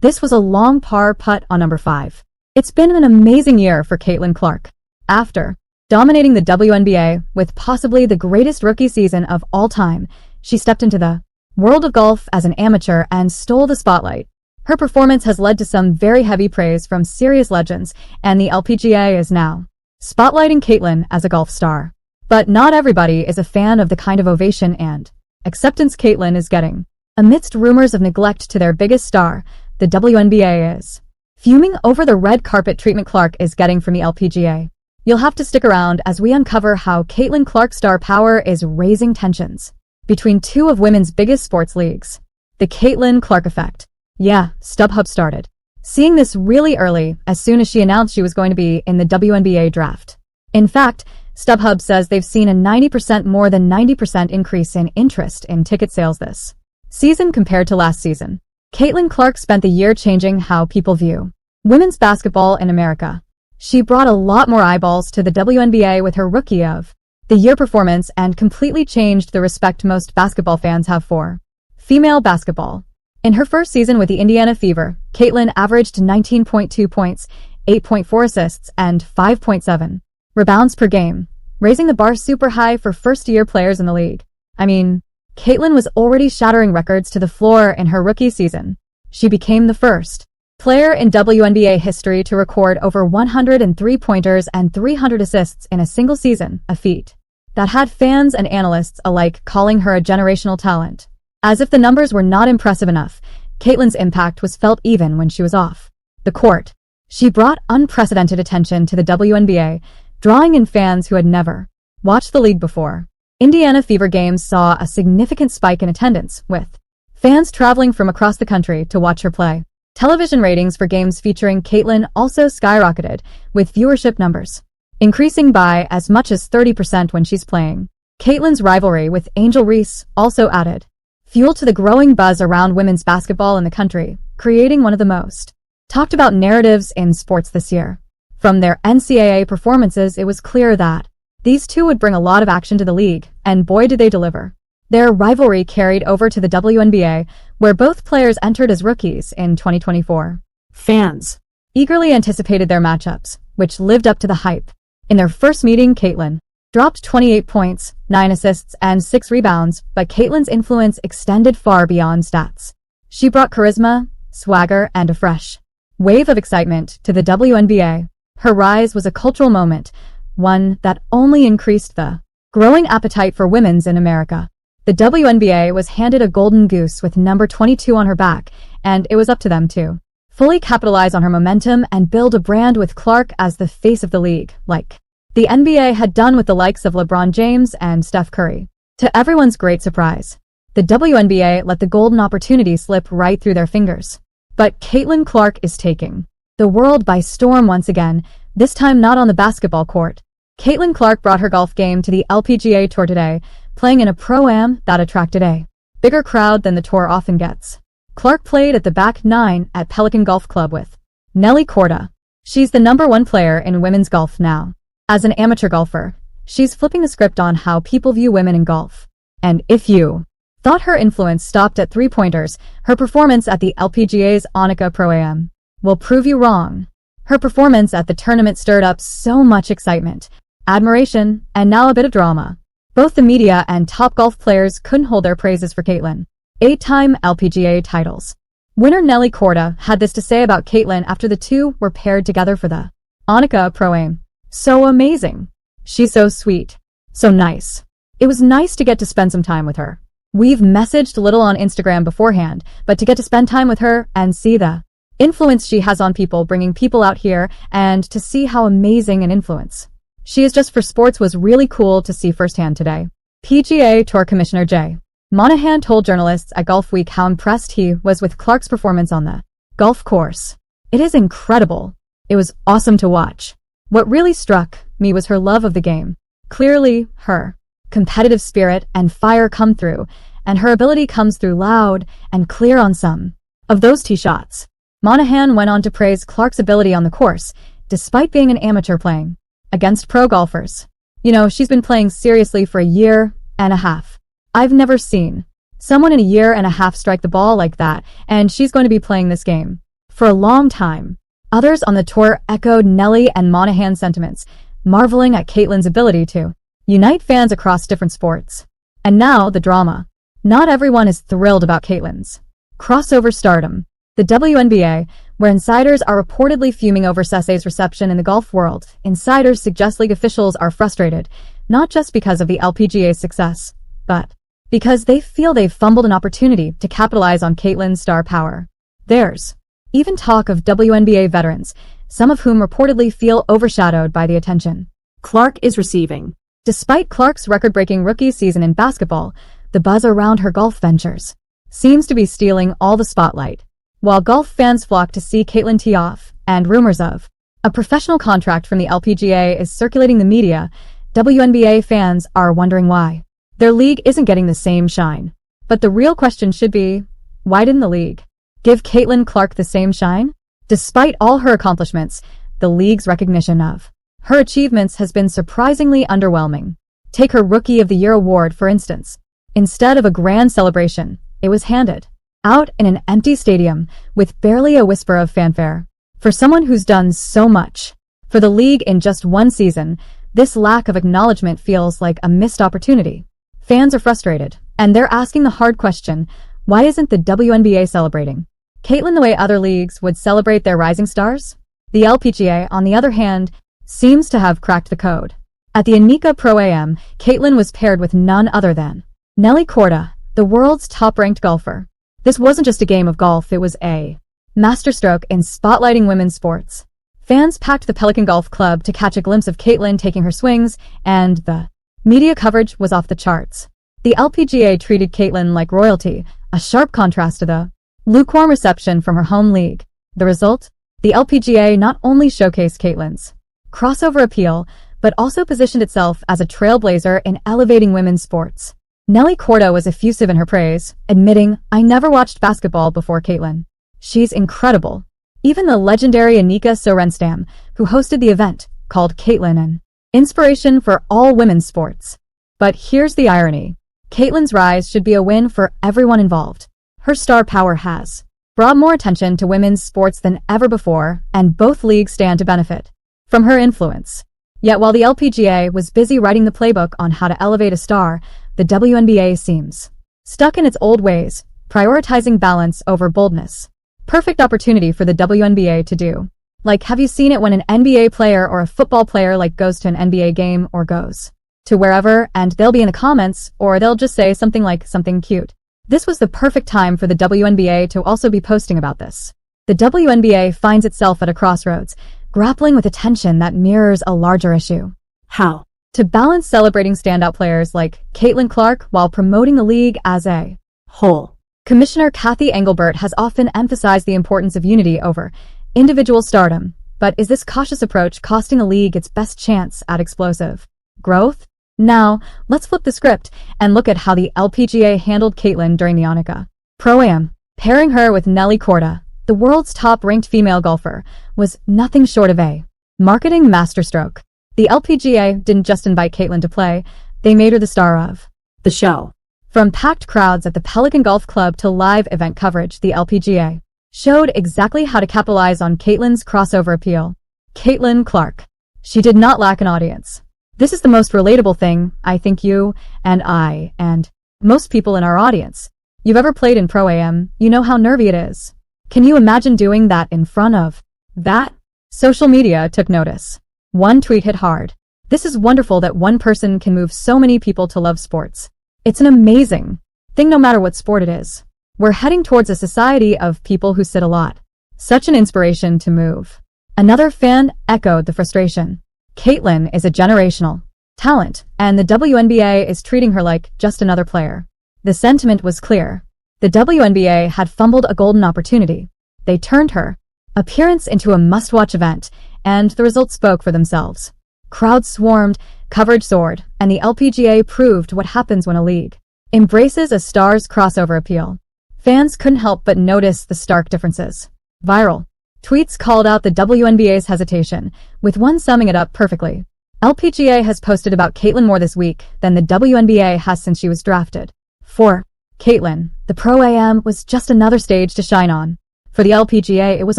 This was a long par putt on number 5. It's been an amazing year for Caitlin Clark. After dominating the WNBA with possibly the greatest rookie season of all time, she stepped into the world of golf as an amateur and stole the spotlight. Her performance has led to some very heavy praise from serious legends, and the LPGA is now spotlighting Caitlin as a golf star. But not everybody is a fan of the kind of ovation and acceptance Caitlin is getting. Amidst rumors of neglect to their biggest star, the WNBA is fuming over the red carpet treatment Clark is getting from the LPGA. You'll have to stick around as we uncover how Caitlin Clark's star power is raising tensions between two of women's biggest sports leagues. The Caitlin Clark effect. Yeah, StubHub started seeing this really early, as soon as she announced she was going to be in the WNBA draft. In fact, StubHub says they've seen a 90% more than 90% increase in interest in ticket sales this season compared to last season. Caitlin Clark spent the year changing how people view women's basketball in America. She brought a lot more eyeballs to the WNBA with her Rookie of the Year performance and completely changed the respect most basketball fans have for female basketball. In her first season with the Indiana Fever, Caitlin averaged 19.2 points, 8.4 assists, and 5.7 rebounds per game, raising the bar super high for first-year players in the league. I mean, Caitlin was already shattering records to the floor in her rookie season. She became the first player in WNBA history to record over 103 pointers and 300 assists in a single season, a feat that had fans and analysts alike calling her a generational talent. As if the numbers were not impressive enough, Caitlin's impact was felt even when she was off the court. She brought unprecedented attention to the WNBA, drawing in fans who had never watched the league before. Indiana Fever games saw a significant spike in attendance, with fans traveling from across the country to watch her play. Television ratings for games featuring Caitlin also skyrocketed, with viewership numbers increasing by as much as 30% when she's playing. Caitlin's rivalry with Angel Reese also added fuel to the growing buzz around women's basketball in the country, creating one of the most talked about narratives in sports this year. From their NCAA performances, it was clear that these two would bring a lot of action to the league, and boy did they deliver. Their rivalry carried over to the WNBA, where both players entered as rookies in 2024. Fans eagerly anticipated their matchups, which lived up to the hype. In their first meeting, Caitlin dropped 28 points, 9 assists, and 6 rebounds, but Caitlin's influence extended far beyond stats. She brought charisma, swagger, and a fresh wave of excitement to the WNBA. Her rise was a cultural moment, one that only increased the growing appetite for women's in America. The WNBA was handed a golden goose with number 22 on her back, and it was up to them to fully capitalize on her momentum and build a brand with Clark as the face of the league, like the NBA had done with the likes of LeBron James and Steph Curry. To everyone's great surprise, the WNBA let the golden opportunity slip right through their fingers. But Caitlin Clark is taking the world by storm once again, this time not on the basketball court. Caitlin Clark brought her golf game to the LPGA Tour today, playing in a Pro-Am that attracted a bigger crowd than the tour often gets. Clark played at the back 9 at Pelican Golf Club with Nelly Korda. She's the #1 player in women's golf now. As an amateur golfer, she's flipping the script on how people view women in golf. And if you thought her influence stopped at three-pointers, her performance at the LPGA's Annika Pro-Am will prove you wrong. Her performance at the tournament stirred up so much excitement, admiration, and now a bit of drama. Both the media and top golf players couldn't hold their praises for Caitlin. 8-time LPGA titles winner Nelly Korda had this to say about Caitlin after the two were paired together for the Annika Pro-Am. So amazing. She's so sweet. So nice. It was nice to get to spend some time with her. We've messaged a little on Instagram beforehand, but to get to spend time with her and see the influence she has on people, bringing people out here, and to see how amazing an influence she is just for sports was really cool to see firsthand today. PGA Tour Commissioner Jay Monahan told journalists at Golf Week how impressed he was with Clark's performance on the golf course. It is incredible. It was awesome to watch. What really struck me was her love of the game. Clearly, her competitive spirit and fire come through, and her ability comes through loud and clear on some of those tee shots. Monahan went on to praise Clark's ability on the course, despite being an amateur playing against pro golfers. You know, she's been playing seriously for a year and a half. I've never seen someone in a year and a half strike the ball like that, and she's going to be playing this game For a long time, others on the tour echoed Nelly and Monahan's sentiments, marveling at Caitlyn's ability to unite fans across different sports. And now, the drama. Not everyone is thrilled about Caitlyn's crossover stardom. The WNBA, where insiders are reportedly fuming over Cecil's reception in the golf world, insiders suggest league officials are frustrated, not just because of the LPGA's success, but because they feel they've fumbled an opportunity to capitalize on Caitlyn's star power. There's even talk of WNBA veterans, some of whom reportedly feel overshadowed by the attention Clark is receiving. Despite Clark's record-breaking rookie season in basketball, the buzz around her golf ventures seems to be stealing all the spotlight. While golf fans flock to see Caitlyn tee off, and rumors of a professional contract from the LPGA is circulating the media, WNBA fans are wondering why their league isn't getting the same shine. But the real question should be, why didn't the league give Caitlyn Clark the same shine? Despite all her accomplishments, the league's recognition of her achievements has been surprisingly underwhelming. Take her Rookie of the Year award, for instance. Instead of a grand celebration, it was handed out in an empty stadium with barely a whisper of fanfare. For someone who's done so much for the league in just one season, this lack of acknowledgement feels like a missed opportunity. Fans are frustrated, and they're asking the hard question, why isn't the WNBA celebrating Caitlyn the way other leagues would celebrate their rising stars? The LPGA, on the other hand, seems to have cracked the code. At the Anika Pro Am, Caitlyn was paired with none other than Nelly Korda, the world's top-ranked golfer. This wasn't just a game of golf, it was a masterstroke in spotlighting women's sports. Fans packed the Pelican Golf Club to catch a glimpse of Caitlyn taking her swings, and the media coverage was off the charts. The LPGA treated Caitlyn like royalty, a sharp contrast to the lukewarm reception from her home league. The result? The LPGA not only showcased Caitlyn's crossover appeal, but also positioned itself as a trailblazer in elevating women's sports. Nelly Korda was effusive in her praise, admitting, "I never watched basketball before Caitlyn. She's incredible." Even the legendary Anika Sorenstam, who hosted the event, called Caitlyn an inspiration for all women's sports. But here's the irony. Caitlyn's rise should be a win for everyone involved. Her star power has brought more attention to women's sports than ever before, and both leagues stand to benefit from her influence. Yet while the LPGA was busy writing the playbook on how to elevate a star, the WNBA seems stuck in its old ways, prioritizing balance over boldness. Perfect opportunity for the WNBA to do. Like, have you seen it when an NBA player or a football player goes to an NBA game or goes to wherever, and they'll be in the comments, or they'll just say something like something cute. This was the perfect time for the WNBA to also be posting about this. The WNBA finds itself at a crossroads, grappling with a tension that mirrors a larger issue. How to balance celebrating standout players like Caitlyn Clark while promoting the league as a whole. Commissioner Kathy Engelbert has often emphasized the importance of unity over individual stardom, but is this cautious approach costing the league its best chance at explosive growth? Now, let's flip the script and look at how the LPGA handled Caitlyn during the Anika Pro Am. Pairing her with Nelly Korda, the world's top-ranked female golfer, was nothing short of a marketing masterstroke. The LPGA didn't just invite Caitlyn to play, they made her the star of the show. From packed crowds at the Pelican Golf Club to live event coverage, the LPGA showed exactly how to capitalize on Caitlyn's crossover appeal. Caitlyn Clark. She did not lack an audience. This is the most relatable thing I think you and I and most people in our audience. You've ever played in Pro Am, you know how nervy it is. Can you imagine doing that in front of that? Social media took notice. One tweet hit hard. "This is wonderful that one person can move so many people to love sports. It's an amazing thing no matter what sport it is. We're heading towards a society of people who sit a lot. Such an inspiration to move." Another fan echoed the frustration. Caitlyn is a generational talent, and the WNBA is treating her like just another player. The sentiment was clear. The WNBA had fumbled a golden opportunity. They turned her appearance into a must-watch event, and the results spoke for themselves. Crowds swarmed, coverage soared, and the LPGA proved what happens when a league embraces a star's crossover appeal. Fans couldn't help but notice the stark differences. Viral tweets called out the WNBA's hesitation, with one summing it up perfectly. LPGA has posted about Caitlyn more this week than the WNBA has since she was drafted. For Caitlyn, the Pro Am was just another stage to shine on. For the LPGA, it was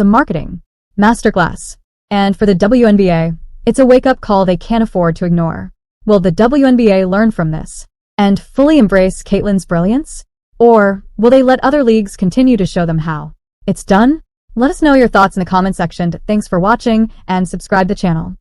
a marketing masterclass. And for the WNBA, it's a wake-up call they can't afford to ignore. Will the WNBA learn from this and fully embrace Caitlin's brilliance? Or will they let other leagues continue to show them how it's done? Let us know your thoughts in the comment section. Thanks for watching and subscribe to the channel.